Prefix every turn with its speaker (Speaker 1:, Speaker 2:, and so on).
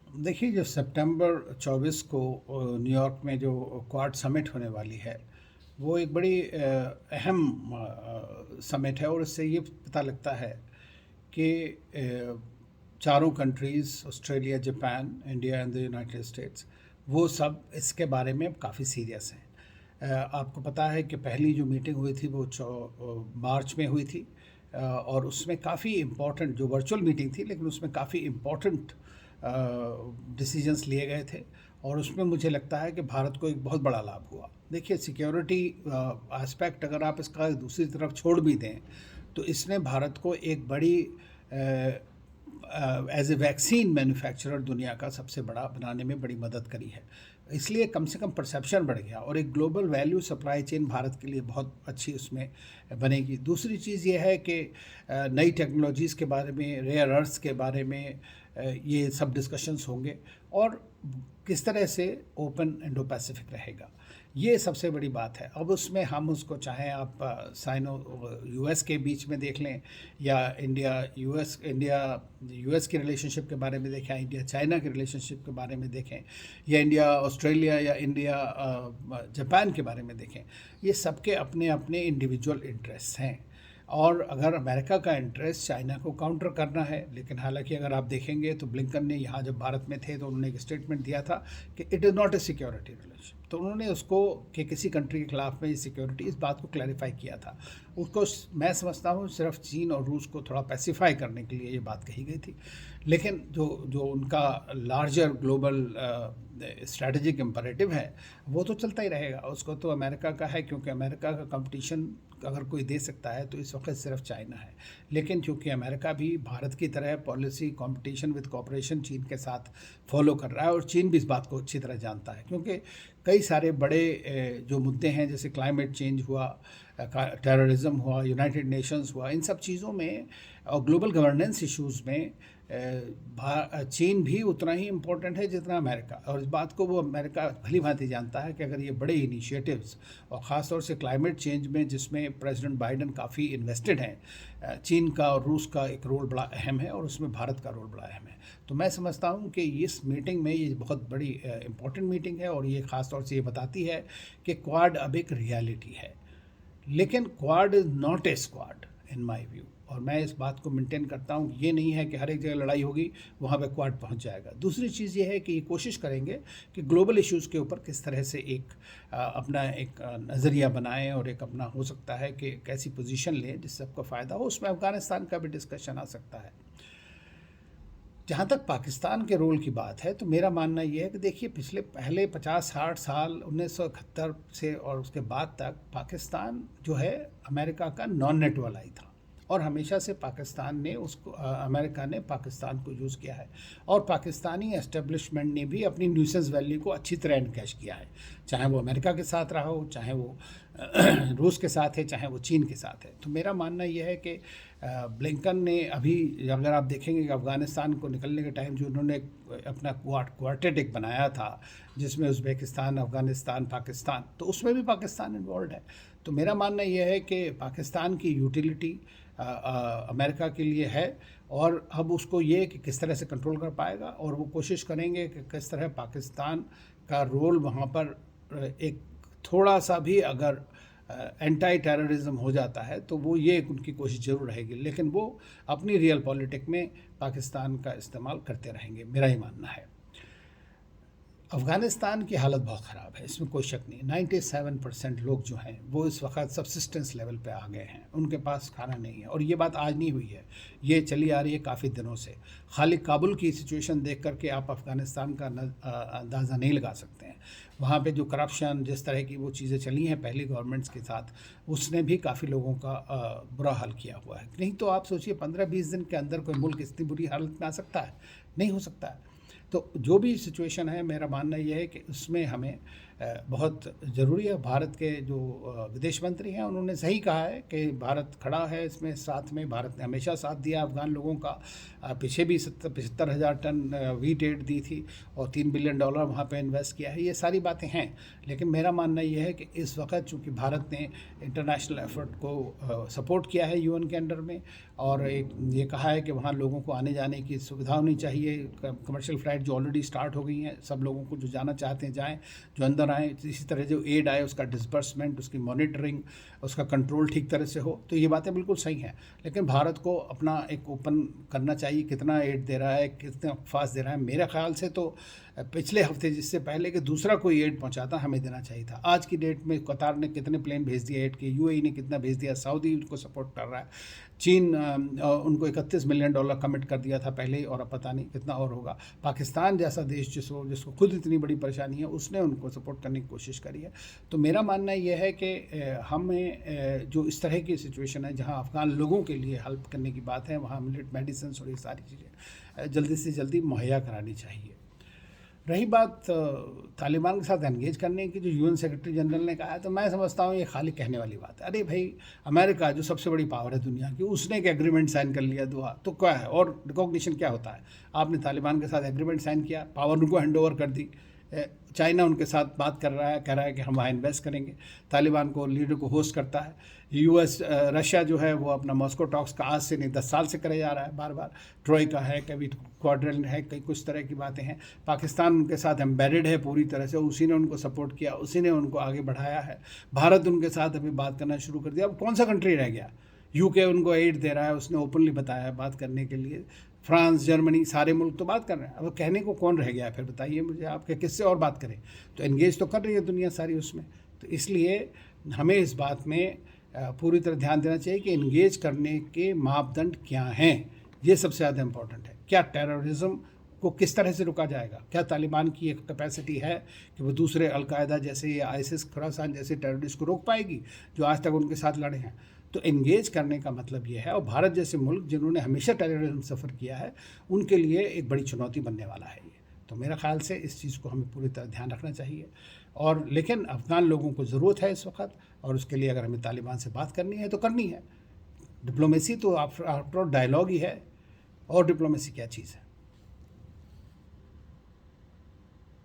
Speaker 1: देखिए, जो सितंबर 24 को न्यूयॉर्क में जो क्वाड समिट होने वाली है, वो एक बड़ी अहम समिट है। और इससे ये पता लगता है कि चारों countries, Australia, Japan, India and the United states, वो सब इसके बारे में अब काफ़ी सीरियस हैं। आपको पता है कि पहली जो मीटिंग हुई थी वो मार्च में हुई थी। और उसमें काफ़ी इम्पोर्टेंट, जो वर्चुअल मीटिंग थी, लेकिन उसमें काफ़ी इम्पोर्टेंट डिसीजंस लिए गए थे। और उसमें मुझे लगता है कि भारत को एक बहुत बड़ा लाभ हुआ। देखिए, सिक्योरिटी एस्पेक्ट अगर आप इसका दूसरी तरफ छोड़ भी दें, तो इसने भारत को एक बड़ी एज ए वैक्सीन मैन्युफैक्चरर दुनिया का सबसे बड़ा बनाने में बड़ी मदद करी है। इसलिए कम से कम परसेप्शन बढ़ गया और एक global value supply chain Bharat के लिए बहुत अच्छी उसमें बनेगी। दूसरी चीज़ ये है कि नई टेक्नोलॉजीज़ के बारे में, रेयर अर्थ्स के बारे में ये सब डिस्कशंस होंगे। और किस तरह से ओपन इंडो पैसिफिक रहेगा, ये सबसे बड़ी बात है। अब उसमें हम उसको चाहें आप साइनो यूएस के बीच में देख लें, या इंडिया यूएस की रिलेशनशिप के बारे में देखें, इंडिया चाइना के रिलेशनशिप के बारे में देखें, या इंडिया ऑस्ट्रेलिया या इंडिया जापान के बारे में देखें, ये सबके अपने अपने इंडिविजुअल इंटरेस्ट हैं। और अगर अमेरिका का इंटरेस्ट चाइना को काउंटर करना है, लेकिन हालांकि अगर आप देखेंगे तो ब्लिंकन ने यहाँ जब भारत में थे तो उन्होंने एक स्टेटमेंट दिया था कि it is not a security relation. तो उन्होंने उसको कि किसी कंट्री के खिलाफ में ये सिक्योरिटी, इस बात को क्लैरिफाई किया था। उसको मैं समझता हूँ सिर्फ चीन और रूस को थोड़ा पैसिफाई करने के लिए ये बात कही गई थी। लेकिन जो जो उनका लार्जर ग्लोबल स्ट्रैटेजिक इम्परेटिव है, वो तो चलता ही रहेगा। उसको तो अमेरिका का है, क्योंकि अमेरिका का कंपटीशन अगर कोई दे सकता है तो इस वक्त सिर्फ चाइना है। लेकिन चूंकि अमेरिका भी भारत की तरह पॉलिसी कंपटीशन विद कॉपरेशन चीन के साथ फॉलो कर रहा है, और चीन भी इस बात को अच्छी तरह जानता है, क्योंकि कई सारे बड़े जो मुद्दे हैं, जैसे क्लाइमेट चेंज हुआ, टेररिज्म हुआ, यूनाइटेड नेशंस हुआ, इन सब चीज़ों में और ग्लोबल गवर्नेंस इश्यूज़ में चीन भी उतना ही इम्पोर्टेंट है जितना अमेरिका। और इस बात को वो अमेरिका भली भांति जानता है कि अगर ये बड़े इनिशिएटिव्स, और ख़ास तौर से क्लाइमेट चेंज में जिसमें प्रेसिडेंट बाइडन काफ़ी इन्वेस्टेड हैं, चीन का और रूस का एक रोल बड़ा अहम है, और उसमें भारत का रोल बड़ा अहम है। तो मैं समझता हूँ कि इस मीटिंग में ये बहुत बड़ी इम्पोर्टेंट मीटिंग है, और ये ख़ास तौर से ये बताती है कि क्वाड अब एक रियलिटी है। लेकिन quad is not a squad in my view. और मैं इस बात को मेंटेन करता हूँ, ये नहीं है कि हर एक जगह लड़ाई होगी वहाँ पे क्वाड पहुँच जाएगा। दूसरी चीज़ ये है कि ये कोशिश करेंगे कि ग्लोबल इश्यूज़ के ऊपर किस तरह से एक अपना एक नज़रिया बनाएं, और एक अपना हो सकता है कि कैसी पोजीशन लें जिससे सबको फ़ायदा हो। उसमें अफ़गानिस्तान का भी डिस्कशन आ सकता है। जहाँ तक पाकिस्तान के रोल की बात है, तो मेरा मानना ये है कि देखिए, पहले 50-60 साल 1971 से और उसके बाद तक पाकिस्तान जो है अमेरिका का नॉन नेट वाला ही था। और हमेशा से पाकिस्तान ने उसको अमेरिका ने पाकिस्तान को यूज़ किया है। और पाकिस्तानी एस्टेब्लिशमेंट ने भी अपनी न्यूसेंस वैल्यू को अच्छी तरह इनकैश किया है, चाहे वो अमेरिका के साथ रहा हो, चाहे वो रूस के साथ है, चाहे वो चीन के साथ है। तो मेरा मानना यह है कि ब्लिंकन ने अभी, अगर आप देखेंगे कि अफ़गानिस्तान को निकलने के टाइम जो उन्होंने अपना क्वार्टेट एक बनाया था, जिसमें उज़्बेकिस्तान, अफ़गानिस्तान, पाकिस्तान, तो उसमें भी पाकिस्तान इन्वॉल्व है। तो मेरा मानना यह है कि पाकिस्तान की यूटिलिटी अमेरिका के लिए है, और अब उसको ये कि किस तरह से कंट्रोल कर पाएगा। और वो कोशिश करेंगे कि किस तरह पाकिस्तान का रोल वहाँ पर एक थोड़ा सा भी अगर एंटी टेररिज्म हो जाता है तो वो ये उनकी कोशिश ज़रूर रहेगी। लेकिन वो अपनी रियल पॉलिटिक में पाकिस्तान का इस्तेमाल करते रहेंगे, मेरा ही मानना है। अफ़गानिस्तान की हालत बहुत ख़राब है, इसमें कोई शक नहीं। 97% लोग जो हैं वो इस वक्त सब्सिस्टेंस लेवल पे आ गए हैं, उनके पास खाना नहीं है। और ये बात आज नहीं हुई है, ये चली आ रही है काफ़ी दिनों से। खाली काबुल की सिचुएशन देख करके आप अफ़गानिस्तान का अंदाज़ा नहीं लगा सकते हैं। वहाँ पे जो करप्शन, जिस तरह की वो चीज़ें चली हैं पहली गवर्नमेंट्स के साथ, उसने भी काफ़ी लोगों का बुरा हाल किया हुआ है। नहीं तो आप सोचिए, 15-20 दिन के अंदर कोई मुल्क इतनी बुरी हालत में आ सकता है? नहीं हो सकता है। तो जो भी सिचुएशन है, मेरा मानना यह है कि उसमें हमें बहुत ज़रूरी है। भारत के जो विदेश मंत्री हैं, उन्होंने सही कहा है कि भारत खड़ा है इसमें साथ में। भारत ने हमेशा साथ दिया अफ़गान लोगों का। पीछे भी 75,000 टन व्हीट एड दी थी, और $3 बिलियन वहाँ पे इन्वेस्ट किया है। ये सारी बातें हैं, लेकिन मेरा मानना यह है कि इस वक्त चूँकि भारत ने इंटरनेशनल एफर्ट को सपोर्ट किया है यूएन के अंडर में, और एक ये कहा है कि वहाँ लोगों को आने जाने की सुविधा होनी चाहिए, कमर्शियल फ्लाइट फ़्लाइट जो ऑलरेडी स्टार्ट हो गई हैं, सब लोगों को जो जाना चाहते हैं जाएं, जो अंदर आएँ। इसी तरह जो एड आए उसका डिसबर्समेंट, उसकी मॉनिटरिंग, उसका कंट्रोल ठीक तरह से हो, तो ये बातें बिल्कुल सही हैं। लेकिन भारत को अपना एक ओपन करना चाहिए, कितना एड दे रहा है, कितना फास्ट दे रहा है। मेरे ख्याल से तो पिछले हफ्ते जिससे पहले कि दूसरा कोई एड पहुंचाता हमें देना चाहिए था। आज की डेट में कतार ने कितने प्लेन भेज दिए एड के, यूएई ने कितना भेज दिया, सऊदी उनको सपोर्ट कर रहा है, चीन उनको $31 मिलियन कमिट कर दिया था पहले ही, और अब पता नहीं कितना और होगा। पाकिस्तान जैसा देश जिसको खुद इतनी बड़ी परेशानी है, उसने उनको सपोर्ट करने की कोशिश करी है। तो मेरा मानना यह है कि हमें जो इस तरह की सिचुएशन है जहां अफ़गान लोगों के लिए हेल्प करने की बात है, वहाँ मिलिट्री मेडिसिन और ये सारी चीज़ें जल्दी से जल्दी मुहैया करानी चाहिए। रही बात तालिबान के साथ एंगेज करने की, जो यूएन सेक्रेटरी जनरल ने कहा है, तो मैं समझता हूँ ये खाली कहने वाली बात है। अरे भाई, अमेरिका जो सबसे बड़ी पावर है दुनिया की, उसने एक एग्रीमेंट साइन कर लिया दोहा, तो क्या है, और रिकॉग्निशन क्या होता है? आपने तालिबान के साथ एग्रीमेंट साइन किया, पावर उनको हैंड ओवर कर दी। चाइना उनके साथ बात कर रहा है, कह रहा है कि हम वहाँ इन्वेस्ट करेंगे, तालिबान को लीडर को होस्ट करता है। यूएस रशिया जो है वो अपना मॉस्को टॉक्स का आज से नहीं 10 साल से करे जा रहा है, बार बार ट्रोइका है, कभी क्वाड्रिल है, कई कुछ तरह की बातें हैं। पाकिस्तान उनके साथ एम्बेडेड है पूरी तरह से, उसी ने उनको सपोर्ट किया, उसी ने उनको आगे बढ़ाया है। भारत उनके साथ अभी बात करना शुरू कर दिया। अब कौन सा कंट्री रह गया? यूके उनको एड दे रहा है, उसने ओपनली बताया बात करने के लिए। फ्रांस, जर्मनी, सारे मुल्क तो बात कर रहे हैं। अब कहने को कौन रह गया? फिर बताइए मुझे, आपके किससे और बात करें? तो एंगेज तो कर रही है दुनिया सारी उसमें। तो इसलिए हमें इस बात में पूरी तरह ध्यान देना चाहिए कि एंगेज करने के मापदंड क्या हैं। ये सबसे ज़्यादा इम्पोर्टेंट है। क्या टेररिज्म को किस तरह से रुका जाएगा? क्या तालिबान की एक कैपेसिटी है कि वो दूसरे अलकायदा जैसे या आईसिस, खुरासान जैसे टेररिस्ट को रोक पाएगी जो आज तक उनके साथ लड़े हैं? तो एंगेज करने का मतलब ये है, और भारत जैसे मुल्क जिन्होंने हमेशा टेररिज्म सफ़र किया है, उनके लिए एक बड़ी चुनौती बनने वाला है ये। तो मेरा ख्याल से इस चीज़ को हमें पूरी तरह ध्यान रखना चाहिए। और लेकिन अफ़गान लोगों को ज़रूरत है इस वक्त, और उसके लिए अगर हमें तालिबान से बात करनी है तो करनी है। डिप्लोमेसी तो आफ्टर ऑल डायलॉग ही है, और डिप्लोमेसी क्या चीज़ है?